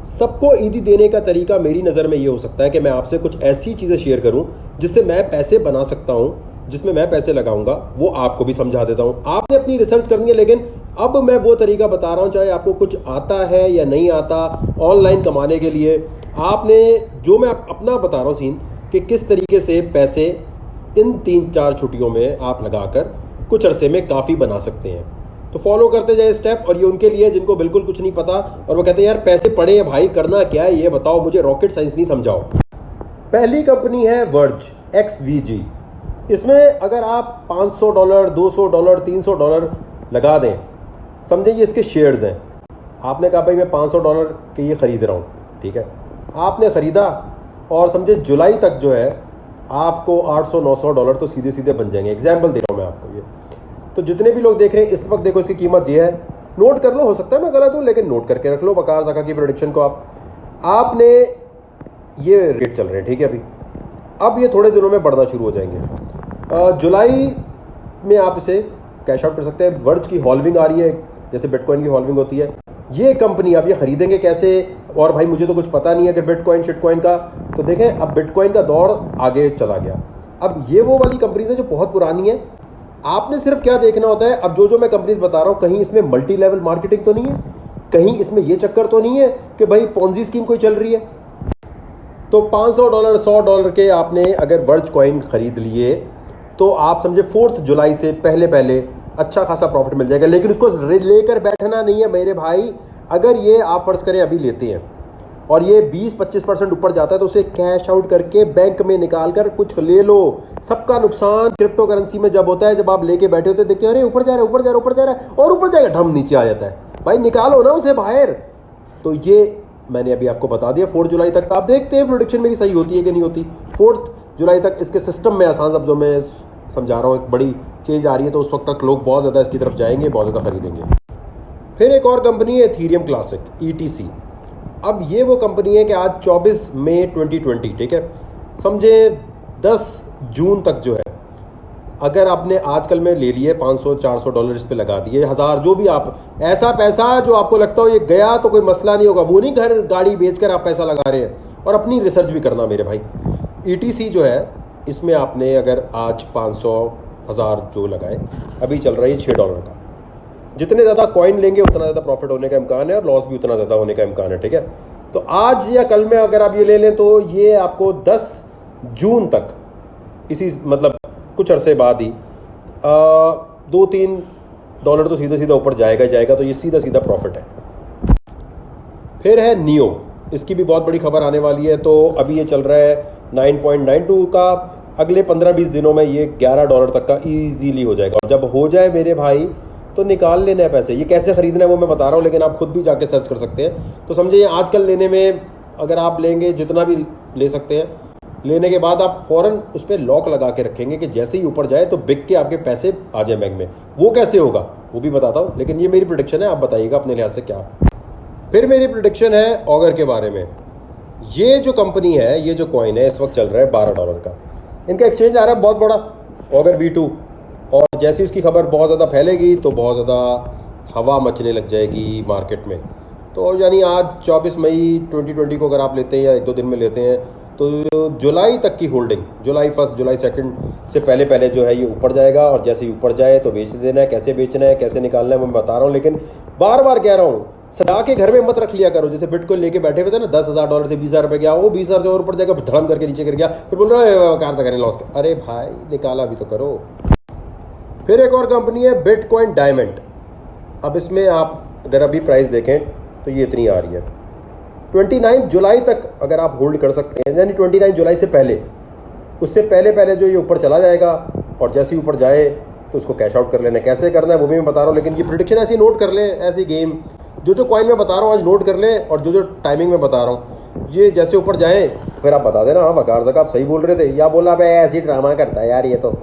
सबको ईदी देने का तरीका मेरी नज़र में ये हो सकता है कि मैं आपसे कुछ ऐसी चीज़ें शेयर करूं जिससे मैं पैसे बना सकता हूं, जिसमें मैं पैसे लगाऊंगा, वो आपको भी समझा देता हूं। आपने अपनी रिसर्च करनी है, लेकिन अब मैं वो तरीका बता रहा हूं, चाहे आपको कुछ आता है या नहीं आता, ऑनलाइन कमाने के लिए आपने जो मैं अपना बता रहा हूँ सीन कि किस तरीके से पैसे इन 3-4 छुट्टियों में आप लगाकर कुछ अरसे में काफ़ी बना सकते हैं। तो फॉलो करते जाए स्टेप। और ये उनके लिए जिनको बिल्कुल कुछ नहीं पता और वो कहते हैं यार पैसे पड़े हैं भाई, करना क्या है ये बताओ, मुझे रॉकेट साइंस नहीं समझाओ। पहली कंपनी है वर्ज, XVG। इसमें अगर आप $500, $200, $300 लगा दें, समझें ये इसके शेयर्स हैं। आपने कहा भाई मैं $500 के ये ख़रीद रहा हूँ, ठीक है, आपने ख़रीदा और समझे जुलाई तक जो है आपको $800-900 तो सीधे सीधे बन जाएंगे। एग्जाम्पल दे रहा हूँ मैं आपको ये। तो जितने भी लोग देख रहे हैं इस वक्त, देखो इसकी कीमत ये है, नोट कर लो, हो सकता है मैं गलत हूँ लेकिन नोट करके रख लो वकार ज़का की प्रेडिक्शन को। आपने ये रेट चल रहे हैं, ठीक है, अभी अब ये थोड़े दिनों में बढ़ना शुरू हो जाएंगे। जुलाई में आप इसे कैश आउट कर सकते हैं। वर्ज की हॉल्विंग आ रही है, जैसे बिटकॉइन की हॉल्विंग होती है। ये कंपनी आप ये खरीदेंगे कैसे? और भाई मुझे तो कुछ पता नहीं है कि बिटकॉइन शिटकॉइन का, तो देखें अब बिटकॉइन का दौर आगे चला गया। अब ये वो वाली कंपनीज है जो बहुत पुरानी है। आपने सिर्फ क्या देखना होता है, अब जो मैं कंपनीज बता रहा हूँ, कहीं इसमें मल्टी लेवल मार्केटिंग तो नहीं है, कहीं इसमें ये चक्कर तो नहीं है कि भाई पॉन्जी स्कीम कोई चल रही है। तो $500 $100 के आपने अगर वर्ज कॉइन खरीद लिए तो आप समझे 4 जुलाई से पहले पहले अच्छा खासा प्रॉफिट मिल जाएगा। लेकिन उसको लेकर बैठना नहीं है मेरे भाई। अगर ये आप फर्ज करें अभी लेते हैं और ये 20-25% ऊपर जाता है तो उसे कैश आउट करके बैंक में निकाल कर कुछ ले लो। सबका नुकसान क्रिप्टो करेंसी में जब होता है, जब आप लेके बैठे होते हैं, देखते हैं अरे ऊपर जा रहा है, ऊपर जा रहा है, ऊपर जा रहा है, और ऊपर जाएगा ढम नीचे आ जाता है। भाई निकालो ना उसे बाहर। तो ये मैंने अभी आपको बता दिया। 4 जुलाई तक आप देखते हैं प्रोडिक्शन मेरी सही होती है कि नहीं होती। 4 जुलाई तक इसके सिस्टम में, आसान शब्दों में समझा रहा हूँ, एक बड़ी चेंज आ रही है, तो उस वक्त तक लोग बहुत ज़्यादा इसकी तरफ जाएंगे, बहुत ज़्यादा खरीदेंगे। फिर एक और कंपनी है इथेरियम क्लासिक, ETC। अब ये वो कंपनी है कि आज 24 मई 2020, ठीक है, समझे 10 जून तक जो है, अगर आपने आजकल में ले लिए $500-400 इस पे लगा दिए, 1000 जो भी, आप ऐसा पैसा जो आपको लगता हो ये गया तो कोई मसला नहीं होगा, वो नहीं घर गाड़ी बेचकर आप पैसा लगा रहे हैं। और अपनी रिसर्च भी करना मेरे भाई। ETC जो है इसमें आपने अगर आज 500-1000 जो लगाए, अभी चल रहा है $6 का। जितने ज़्यादा कॉइन लेंगे उतना ज़्यादा प्रॉफिट होने का इम्कान है और लॉस भी उतना ज़्यादा होने का इम्कान है, ठीक है। तो आज या कल में अगर आप ये ले लें तो ये आपको 10 जून तक, इसी मतलब कुछ अरसे बाद ही $2-3 तो सीधा सीधा ऊपर जाएगा जाएगा। तो ये सीधा सीधा प्रॉफिट है। फिर है नियो, इसकी भी बहुत बड़ी खबर आने वाली है। तो अभी ये चल रहा है 9.92 का, अगले 15-20 दिनों में ये $11 तक का ईजीली हो जाएगा। और जब हो जाए मेरे भाई तो निकाल लेना है पैसे। ये कैसे खरीदना है वो मैं बता रहा हूँ, लेकिन आप खुद भी जाके सर्च कर सकते हैं। तो समझिए आजकल लेने में, अगर आप लेंगे जितना भी ले सकते हैं, लेने के बाद आप फ़ौरन उस पर लॉक लगा के रखेंगे कि जैसे ही ऊपर जाए तो बिक के आपके पैसे आ जाए बैंक में। वो कैसे होगा वो भी बताता हूँ, लेकिन ये मेरी प्रेडिक्शन है, आप बताइएगा अपने लिहाज से क्या। फिर मेरी प्रेडिक्शन है ऑगर के बारे में। ये जो कंपनी है, ये जो कॉइन है, इस वक्त चल रहा है $12 का। इनका एक्सचेंज आ रहा है बहुत बड़ा, ऑगर V2। और जैसी उसकी खबर बहुत ज़्यादा फैलेगी तो बहुत ज़्यादा हवा मचने लग जाएगी मार्केट में। तो यानी आज 24 मई 2020 को अगर आप लेते हैं या 1-2 दिन में लेते हैं तो जुलाई तक की होल्डिंग, जुलाई 1, जुलाई 2 से पहले पहले जो है ये ऊपर जाएगा। और जैसे ही ऊपर जाए तो बेच देना है। कैसे बेचना है, कैसे निकालना है मैं बता रहा हूँ, लेकिन बार बार कह रहा हूँ, सदा के घर में मत रख लिया करो। जैसे बिटकॉइन लेके बैठे हुए थे ना, $10,000 से $20,000 गया, वो 20,000 से और ऊपर जाएगा, धड़म करके नीचे गिर गया, फिर बोल रहा है कार से करें लॉस। अरे भाई निकाला भी तो करो। फिर एक और कंपनी है बिटकॉइन डायमंड। अब इसमें आप अगर अभी प्राइस देखें तो ये इतनी आ रही है। 29 जुलाई तक अगर आप होल्ड कर सकते हैं, यानी 29 जुलाई से पहले, उससे पहले पहले जो ये ऊपर चला जाएगा और जैसे ही ऊपर जाए तो उसको कैश आउट कर लेना। कैसे करना है वो भी मैं बता रहा हूँ, लेकिन ये प्रेडिक्शन ऐसी नोट कर ले, ऐसी गेम जो कॉइन में बता रहा हूँ आज नोट कर ले, और जो टाइमिंग में बता रहा हूँ, ये जैसे ऊपर जाए फिर आप बता देना हाँ वकार ज़का आप सही बोल रहे थे, या बोला भाई ऐसी ड्रामा करता है यार ये। तो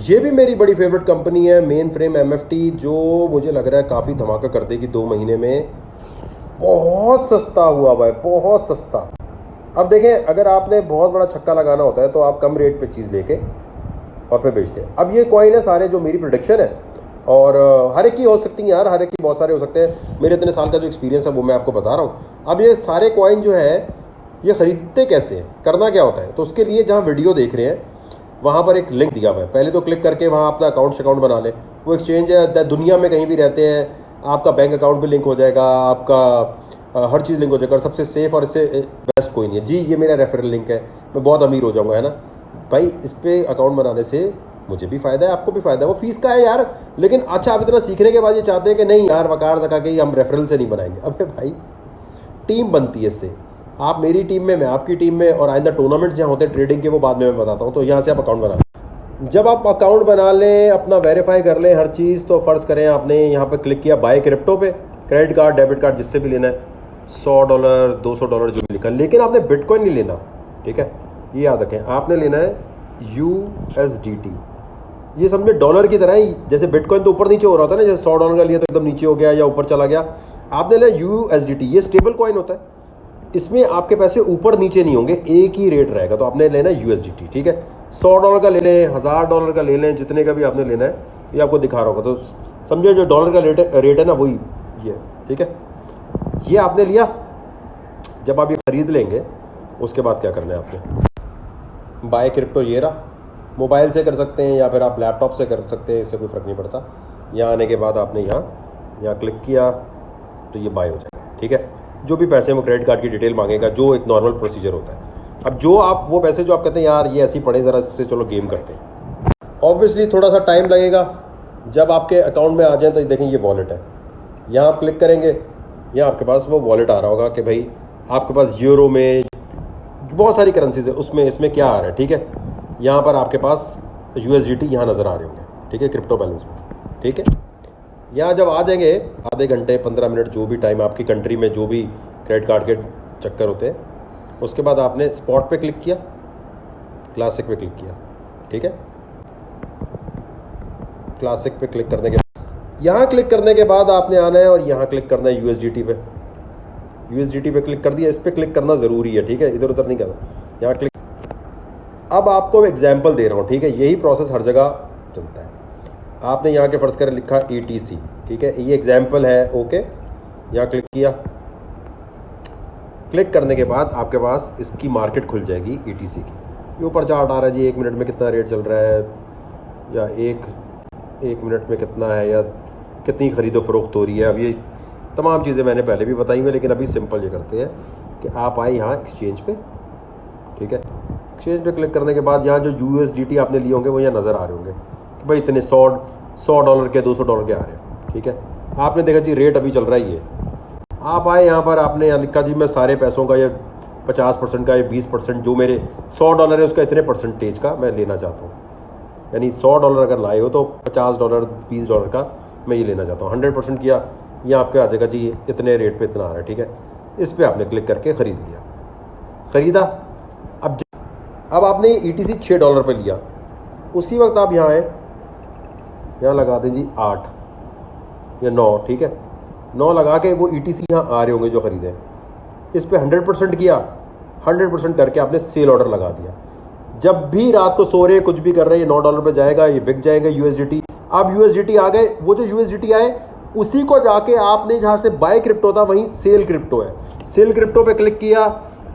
ये भी मेरी बड़ी फेवरेट कंपनी है, मेन फ्रेम MFT, जो मुझे लग रहा है काफ़ी धमाका कर देगी 2 महीने में। बहुत सस्ता हुआ भाई, बहुत सस्ता। अब देखें, अगर आपने बहुत बड़ा छक्का लगाना होता है तो आप कम रेट पे चीज़ लेके और फिर बेचते हैं। अब ये कॉइन है सारे, जो मेरी प्रेडिक्शन है और हर एक की हो सकती है यार, हर एक की बहुत सारे हो सकते हैं। मेरे इतने साल का जो एक्सपीरियंस है वो मैं आपको बता रहा हूँ। अब ये सारे कॉइन जो है ये ख़रीदते कैसे हैं, करना क्या होता है, तो उसके लिए जहाँ वीडियो देख रहे हैं वहाँ पर एक लिंक दिया हुआ है, पहले तो क्लिक करके वहाँ अपना अकाउंट बना लें। वो एक्सचेंज है, दुनिया में कहीं भी रहते हैं, आपका बैंक अकाउंट भी लिंक हो जाएगा, आपका हर चीज़ लिंक हो जाएगा। और सबसे सेफ़ और इससे बेस्ट कोई नहीं है जी। ये मेरा रेफरल लिंक है, मैं बहुत अमीर हो जाऊँगा, है ना भाई। इस पर अकाउंट बनाने से मुझे भी फ़ायदा है, आपको भी फ़ायदा है, वो फीस का है यार। लेकिन अच्छा, आप इतना सीखने के बाद ये चाहते हैं कि नहीं यार वकार सका के हम रेफरल से नहीं बनाएंगे। अबे भाई, टीम बनती है इससे। आप मेरी टीम में, मैं आपकी टीम में, और आइंदा टूर्नामेंट्स जहाँ होते हैं ट्रेडिंग के, वो बाद में मैं बताता हूँ। तो यहाँ से आप अकाउंट बना लें। जब आप अकाउंट बना लें, अपना वेरीफाई कर लें हर चीज़, तो फ़र्ज़ करें आपने यहाँ पर क्लिक किया बाय क्रिप्टो पे, क्रेडिट कार्ड डेबिट कार्ड जिससे भी लेना है, $100 $200 जो भी लिखा, लेकिन आपने बिटकॉइन नहीं लेना, ठीक है। ये याद रखें, आपने लेना है USDT। ये समझे डॉलर की तरह ही, जैसे बिटकॉइन तो ऊपर नीचे हो रहा था ना, जैसे $100 का लिया तो एकदम नीचे हो गया या ऊपर चला गया। आपने लेना USDT, ये स्टेबल कॉइन होता है, इसमें आपके पैसे ऊपर नीचे नहीं होंगे, एक ही रेट रहेगा। तो आपने लेना USDT, ठीक है। $100 का ले लें, $1000 का ले लें, जितने का भी आपने लेना है, ये आपको दिखा रहा होगा। तो समझे जो डॉलर का रेट है ना, वही ये, ठीक है। ये आपने लिया। जब आप ये ख़रीद लेंगे उसके बाद क्या करना है आपने, बाय क्रिप्टो ये रहा, मोबाइल से कर सकते हैं या फिर आप लैपटॉप से कर सकते हैं, इससे कोई फ़र्क नहीं पड़ता। यहाँ आने के बाद आपने यहाँ क्लिक किया तो ये बाय हो जाएगा, ठीक है। जो भी पैसे वो क्रेडिट कार्ड की डिटेल मांगेगा, जो एक नॉर्मल प्रोसीजर होता है। अब जो आप वो पैसे जो आप कहते हैं यार ये ऐसे ही पड़े, ज़रा इससे चलो गेम करते हैं, ऑब्वियसली थोड़ा सा टाइम लगेगा। जब आपके अकाउंट में आ जाए तो देखें ये वॉलेट है, यहाँ आप क्लिक करेंगे, यहाँ आपके पास वो वॉलेट आ रहा होगा कि भाई आपके पास यूरो में बहुत सारी करेंसीज है, उसमें इसमें क्या आ रहा है, ठीक है। यहाँ पर आपके पास USDT यहाँ नज़र आ रहे होंगे, ठीक है, क्रिप्टो बैलेंस में, ठीक है। यहाँ जब आ जाएंगे आधे घंटे 15 मिनट, जो भी टाइम आपकी कंट्री में जो भी क्रेडिट कार्ड के चक्कर होते हैं, उसके बाद आपने स्पॉट पे क्लिक किया, क्लासिक पे क्लिक किया, ठीक है। क्लासिक पे क्लिक करने के यहाँ क्लिक करने के बाद आपने आना है और यहाँ क्लिक करना है USDT पे। USDT पे क्लिक कर दिया, इस पर क्लिक करना ज़रूरी है, ठीक है, इधर उधर नहीं करना। यहाँ क्लिक, अब आपको एग्जाम्पल दे रहा हूँ, ठीक है, यही प्रोसेस हर जगह चलता है। आपने यहाँ के फ़र्ज़ कर लिखा ETC, ठीक है, ये एग्जाम्पल है, ओके। यहाँ क्लिक किया, क्लिक करने के बाद आपके पास इसकी मार्केट खुल जाएगी ETC की। ये ऊपर चार्ट आ रहा है जी, 1 मिनट में कितना रेट चल रहा है, या एक मिनट में कितना है, या कितनी ख़रीदो फरोख्त हो रही है। अब ये तमाम चीज़ें मैंने पहले भी बताई हुई, लेकिन अभी सिंपल ये करते हैं कि आप आए यहाँ एक्सचेंज पे, ठीक है। एक्सचेंज पे क्लिक करने के बाद यहाँ जो USDT आपने लिए होंगे वो यहाँ नज़र आ रहे होंगे कि भाई इतने $100 के $200 के आ रहे हैं, ठीक है। आपने देखा जी रेट अभी चल रहा है ये, आप आए यहाँ पर, आपने यहाँ लिखा जी मैं सारे पैसों का, ये 50% का, ये 20%, जो मेरे $100 है उसका इतने परसेंटेज का मैं लेना चाहता हूँ। यानी $100 अगर लाए हो तो $50 $20 का मैं ये लेना चाहता हूँ। 100% किया, ये आपके आ जाएगा जी इतने रेट पे इतना आ रहा है, ठीक है। इस पर आपने क्लिक करके ख़रीद लिया, ख़रीदा। अब आपने ETC $6 पे लिया, उसी वक्त आप यहाँ आए, यहाँ लगा दें जी 8 या 9, ठीक है। 9 लगा के वो ETC यहाँ आ रहे होंगे जो ख़रीदे, इस पर 100% किया, 100% करके आपने सेल ऑर्डर लगा दिया। जब भी रात को सो रहे कुछ भी कर रहे हैं, $9 पे जाएगा, ये बिक जाएगा USDT। अब USDT आ गए, वो जो USDT आए उसी को जाके आपने जहाँ से बाय क्रिप्टो था वहीं सेल क्रिप्टो है, सेल क्रिप्टो पे क्लिक किया,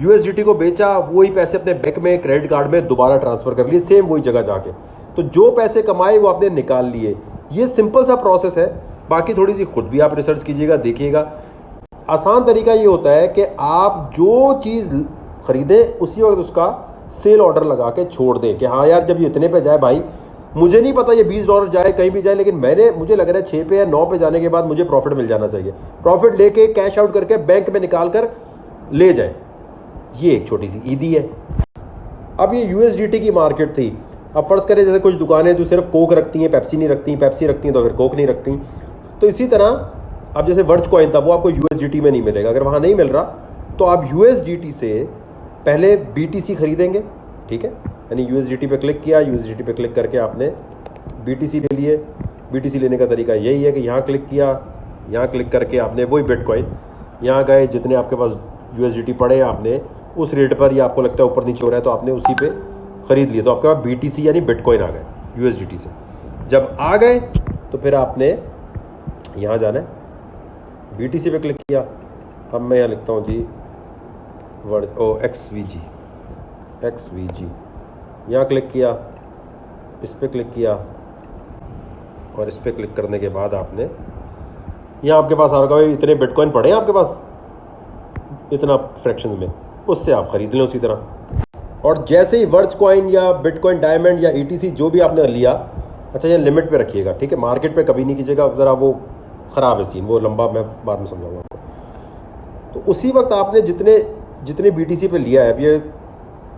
USDT को बेचा, वही पैसे अपने बैंक में क्रेडिट कार्ड में दोबारा ट्रांसफ़र कर लिए, सेम वही जगह जाके। तो जो पैसे कमाए वो आपने निकाल लिए। ये सिंपल सा प्रोसेस है, बाकी थोड़ी सी खुद भी आप रिसर्च कीजिएगा, देखिएगा। आसान तरीका ये होता है कि आप जो चीज़ ख़रीदें उसी वक्त उसका सेल ऑर्डर लगा के छोड़ दें कि हाँ यार जब ये इतने पे जाए, भाई मुझे नहीं पता ये $20 जाए कहीं भी जाए, लेकिन मुझे लग रहा है 6 पे या 9 पे जाने के बाद मुझे प्रॉफिट मिल जाना चाहिए। प्रॉफिट लेके कैश आउट करके बैंक में निकाल कर ले जाए। ये एक छोटी सी ईदी है। अब ये USDT की मार्केट थी। अब फ़र्ज़ करें जैसे कुछ दुकानें जो सिर्फ कोक रखती हैं, पेप्सी नहीं रखती, पेप्सी रखती हैं तो फिर कोक नहीं रखती। तो इसी तरह अब जैसे वर्च कॉइन था वो आपको USDT में नहीं मिलेगा। अगर वहाँ नहीं मिल रहा तो आप USDT से पहले BTC ख़रीदेंगे, ठीक है। यानी USDT पे क्लिक किया, USDT पे क्लिक करके आपने BTC ले लिए। BTC लेने का तरीका यही है कि यहाँ क्लिक किया, यहाँ क्लिक करके आपने वही बिटकॉइन, यहाँ गए जितने आपके पास USDT पड़े आपने उस रेट पर, या आपको लगता है ऊपर नीचे हो रहा है तो आपने उसी पे ख़रीद लिए, तो आपके पास BTC यानी बिटकॉइन आ गए USDT से। जब आ गए तो फिर आपने यहाँ जाना है, BTC पे क्लिक किया। अब मैं यहाँ लिखता हूँ जी XVG, यहाँ क्लिक किया, इस पर क्लिक किया और इस पर क्लिक करने के बाद आपने यहाँ आपके पास आ रहा है इतने बिटकॉइन पड़े हैं आपके पास, इतना फ्रैक्शंस में, उससे आप खरीद लें उसी तरह। और जैसे ही वर्च कॉइन या बिटकॉइन डायमंड या ETC जो भी आपने लिया, अच्छा ये लिमिट पे रखिएगा, ठीक है, मार्केट पे कभी नहीं कीजिएगा, ज़रा वो ख़राब है सीन, वो लंबा मैं बाद में समझाऊंगा आपको। तो उसी वक्त आपने जितने BTC पे लिया है, अब ये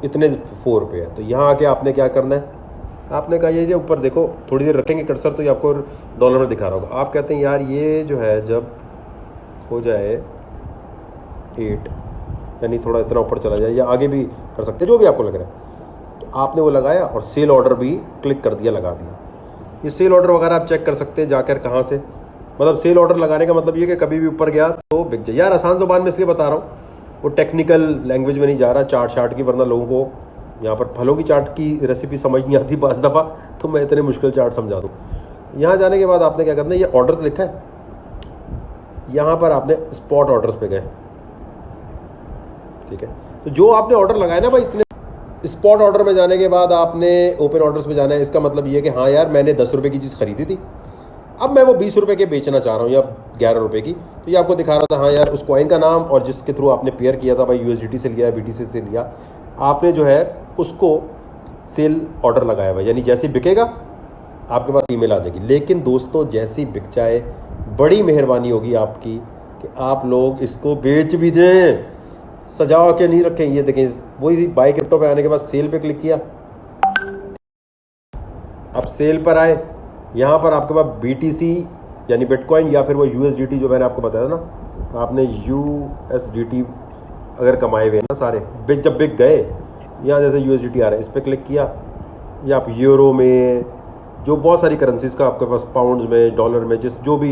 इतने 4 रुपये है, तो यहाँ आके आपने क्या करना है, आपने कहा ये ऊपर देखो, थोड़ी देर रखेंगे कर्सर तो ये आपको डॉलर में दिखा रहा होगा। आप कहते हैं यार ये जो है जब हो जाए 8, यानी थोड़ा इतना ऊपर चला जाए, या आगे भी कर सकते हैं जो भी आपको लग रहा है, तो आपने वो लगाया और सेल ऑर्डर भी क्लिक कर दिया, लगा दिया। ये सेल ऑर्डर वगैरह आप चेक कर सकते हैं जाकर कहाँ से, मतलब सेल ऑर्डर लगाने का मतलब ये कि कभी भी ऊपर गया तो बिक जाए। यार आसान ज़ुबान में इसलिए बता रहा हूँ, वो टेक्निकल लैंग्वेज में नहीं जा रहा चार्ट की, वरना लोगों को यहाँ पर फलों की चाट की रेसिपी समझ नहीं आती बाज़ दफ़ा, तो मैं इतने मुश्किल चार्ट समझा दूँ। यहाँ जाने के बाद आपने क्या करना है, ये ऑर्डर लिखा है, यहाँ पर आपने स्पॉट ऑर्डर्स पे गए, ठीक है। तो जो आपने ऑर्डर लगाया ना भाई, इतने स्पॉट ऑर्डर में जाने के बाद आपने ओपन ऑर्डर्स पे जाना है। इसका मतलब ये कि हाँ यार मैंने 10 रुपये की चीज़ खरीदी थी, अब मैं वो 20 रुपये के बेचना चाह रहा हूँ या 11 रुपये की, तो ये आपको दिखा रहा था हाँ यार उस कॉइन का नाम और जिसके थ्रू आपने पेयर किया था, भाई USDT से लिया, BTC से लिया, आपने जो है उसको सेल ऑर्डर लगाया हुआ, यानी जैसे ही बिकेगा आपके पास ईमेल आ जाएगी। लेकिन दोस्तों जैसे ही बिक जाए, बड़ी मेहरबानी होगी आपकी कि आप लोग इसको बेच भी दें, सजा के नहीं रखें। ये देखें, वही बाय क्रिप्टो पे आने के बाद सेल पे क्लिक किया, अब सेल पर आए, यहाँ पर आपके पास BTC यानी बिटकॉइन या फिर वो USDT जो मैंने आपको बताया ना, आपने USDT अगर कमाए हुए ना सारे, जब बिक गए, यहाँ जैसे USDT आ रहा है, इस पर क्लिक किया, या आप यूरो में, जो बहुत सारी करेंसीज का आपके पास, पाउंड्स में, डॉलर में, जो भी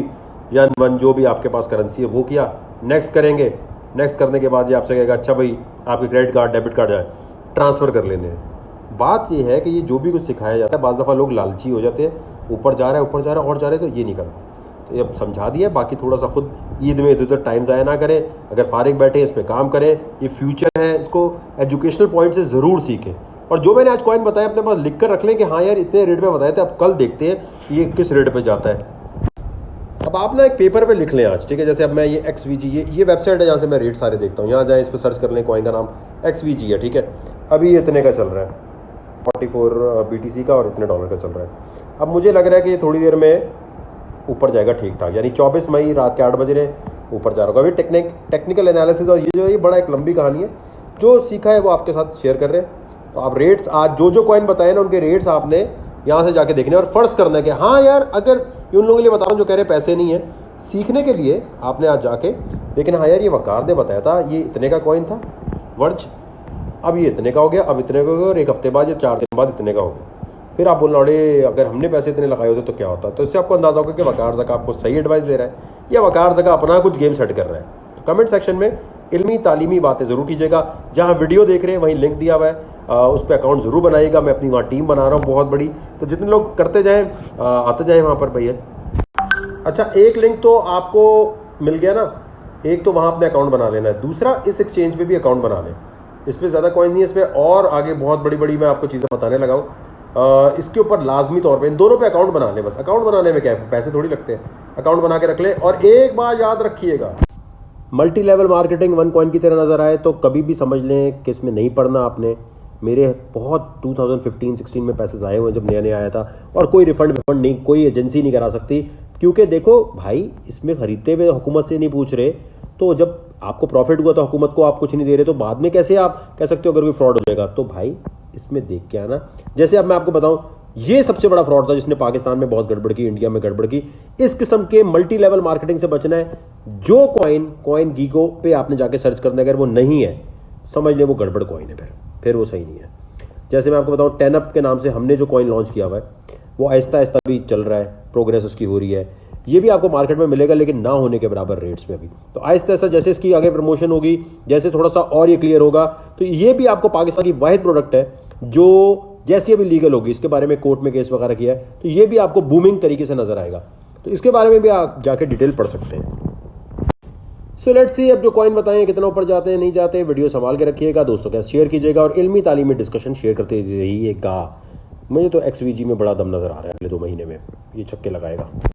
यन वन जो भी आपके पास करेंसी है वो किया, नेक्स्ट करेंगे। नेक्स्ट करने के बाद ये आपसे कहेगा अच्छा भाई आपके क्रेडिट कार्ड डेबिट कार्ड जाए ट्रांसफ़र कर लेने हैं। बात ये है कि ये जो भी कुछ सिखाया जाता है, बाज़ दफ़ा लोग लालची हो जाते हैं, ऊपर जा रहा है और जा रहे हैं, तो ये नहीं करना। तो ये अब समझा दिया, बाकी थोड़ा सा खुद ईद में इधर उधर टाइम ज़ाया ना करें, अगर फारिग बैठे इस पर काम करें, ये फ्यूचर है, इसको एजुकेशनल पॉइंट से ज़रूर सीखें। और जो मैंने आज कॉइन बताया अपने पास लिख कर रख लें कि हाँ यार इतने रेट पे बताए थे, अब कल देखते हैं ये किस रेट पे जाता है। अब आप ना एक पेपर पे लिख लें आज, ठीक है। जैसे अब मैं ये XVG, ये वेबसाइट है जहाँ से मैं रेट सारे देखता हूँ, यहाँ जाए इस पर सर्च कर लें, कॉइन का नाम XVG है, ठीक है। अभी ये इतने का चल रहा है, 44 BTC का और इतने डॉलर का चल रहा है। अब मुझे लग रहा है कि ये थोड़ी देर में ऊपर जाएगा ठीक ठाक, यानी 24 मई रात के 8 बज रहे ऊपर जा रहा होगा। अभी टेक्निकल एनालिसिस और ये जो ये बड़ा एक लंबी कहानी है, जो सीखा है वो आपके साथ शेयर कर रहे हैं। तो आप रेट्स आज जो कॉइन बताए ना, उनके रेट्स आपने यहाँ से जाके देखने और फर्ज करना है कि हाँ यार, अगर उन लोगों के लिए बता रहा हूँ जो कह रहे पैसे नहीं है, सीखने के लिए आपने आज जाके देखना, हाँ यार ये वकार ने बताया था ये इतने का कॉइन था वर्ज, अब ये इतने का हो गया, अब इतने का हो गया, और एक हफ्ते बाद या 4 दिन बाद इतने का हो गया। फिर आप बोलना अरे अगर हमने पैसे इतने लगाए होते तो क्या होता। तो इससे आपको अंदाजा होगा कि वकार ज़का आपको सही एडवाइस दे रहा है या वकार ज़का अपना कुछ गेम सेट कर रहा है। तो कमेंट सेक्शन में इल्मी तालीमी बातें ज़रूर कीजिएगा। जहाँ वीडियो देख रहे हैं वहीं लिंक दिया हुआ है, उस पर अकाउंट ज़रूर बनाइएगा। मैं अपनी वहाँ टीम बना रहा हूँ बहुत बड़ी, तो जितने लोग करते जाएँ आते जाएँ वहाँ पर भैया। अच्छा, एक लिंक तो आपको मिल गया ना, एक तो वहाँ अपने अकाउंट बना लेना है, दूसरा इस एक्सचेंज पे भी अकाउंट बना लें। इस पर ज़्यादा कॉइन नहीं है, इस पर और आगे बहुत बड़ी बड़ी मैं आपको चीज़ें बताने लगा हूँ। इसके ऊपर लाजमी तौर पे इन दोनों पे अकाउंट बना लें। बस अकाउंट बनाने में क्या है, पैसे थोड़ी लगते हैं, अकाउंट बना के रख ले। और एक बात याद रखिएगा, multi level marketing one coin की तरह नज़र आए तो कभी भी समझ लें कि इसमें नहीं पढ़ना आपने। मेरे बहुत 2015-16 में पैसे आए हुए जब नया नया आया था, और कोई रिफंड नहीं, कोई एजेंसी नहीं करा सकती, क्योंकि देखो भाई इसमें खरीदते हुए हुकूमत से नहीं पूछ रहे, तो जब आपको प्रॉफिट हुआ तो हुकूमत को आप कुछ नहीं दे रहे, तो बाद में कैसे आप कह सकते हो अगर कोई फ्रॉड हो जाएगा। तो भाई इसमें देख के आना। जैसे अब मैं आपको बताऊं, ये सबसे बड़ा फ्रॉड था जिसने पाकिस्तान में बहुत गड़बड़ की, इंडिया में गड़बड़ की। इस किस्म के मल्टी लेवल मार्केटिंग से बचना है। जो कॉइन गीगो पे आपने जाके सर्च करना है, अगर वो नहीं है समझ लें वो गड़बड़ कॉइन है, फिर वो सही नहीं है। जैसे मैं आपको बताऊं, 10up के नाम से हमने जो कॉइन लॉन्च किया हुआ है वो आहिस्ता आहिस्ता भी चल रहा है, प्रोग्रेस उसकी हो रही है। ये भी आपको मार्केट में मिलेगा, लेकिन ना होने के बराबर रेट्स में अभी। तो आहिस्ता आहिस्ता जैसे इसकी आगे प्रमोशन होगी, जैसे थोड़ा सा और ये क्लियर होगा, तो ये भी आपको पाकिस्तान की वाहिद प्रोडक्ट है जो जैसी अभी लीगल होगी, इसके बारे में कोर्ट में केस वगैरह किया है, तो ये भी आपको बूमिंग तरीके से नजर आएगा। तो इसके बारे में भी आप जाके डिटेल पढ़ सकते हैं। सो लेट्स सी अब जो कॉइन बताएं कितना ऊपर जाते हैं नहीं जाते। वीडियो संभाल के रखिएगा, दोस्तों के साथ शेयर कीजिएगा और इल्मी तालीमी डिस्कशन शेयर करते रहिएगा। मुझे तो XVG में बड़ा दम नजर आ रहा है, अगले 2 महीने में ये छक्के लगाएगा।